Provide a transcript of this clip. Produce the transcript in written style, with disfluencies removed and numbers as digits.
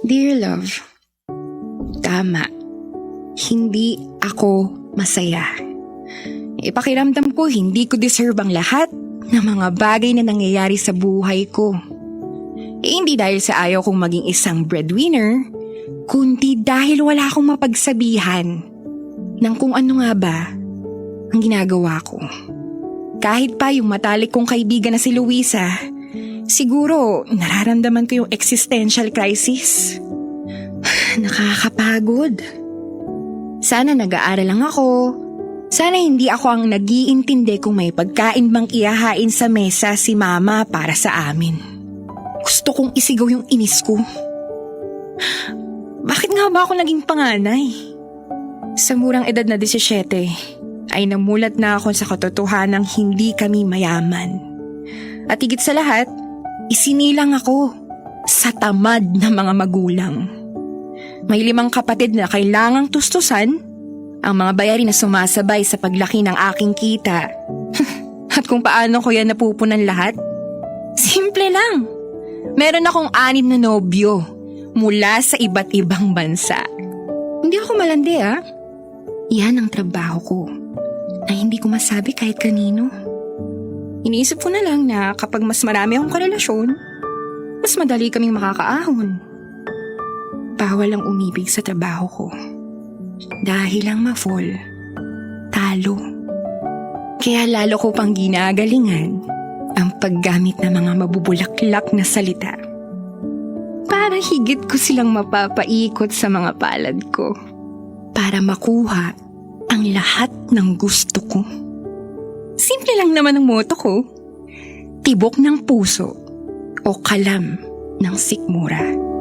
Dear love, tama. Hindi ako masaya. Ipakiramdam ko hindi ko deserve ang lahat ng mga bagay na nangyayari sa buhay ko. Hindi dahil sa ayaw kong maging isang breadwinner, kundi dahil wala akong mapagsabihan ng kung ano nga ba ang ginagawa ko. Kahit pa yung matalik kong kaibigan na si Luisa, siguro nararamdaman ko yung existential crisis. Nakakapagod. Sana nag-aaral lang ako. Sana hindi ako ang nag-iintindi kung may pagkain bang ihahain sa mesa si Mama para sa amin. Gusto kong isigaw yung inis ko. Bakit nga ba ako naging panganay? Sa murang edad na 17, ay namulat na ako sa katotohanang hindi kami mayaman. At higit sa lahat, isinilang ako sa tamad na mga magulang. May 5 kapatid na kailangang tustusan, ang mga bayarin na sumasabay sa paglaki ng aking kita. At kung paano ko yan napupunan lahat? Simple lang. Meron akong 6 na nobyo mula sa iba't ibang bansa. Hindi ako malandi Yan ang trabaho ko na hindi ko masabi kahit kanino. Iniisip ko na lang na kapag mas marami akong karelasyon, mas madali kaming makakaahon. Bawal ang umibig sa trabaho ko. Dahil lang ma-fall, talo. Kaya lalo ko pang ginagalingan ang paggamit ng mga mabubulaklak na salita. Para higit ko silang mapapaikot sa mga palad ko. Para makuha ang lahat ng gusto ko. Simple lang naman ang motto ko. Tibok ng puso o kalam ng sikmura.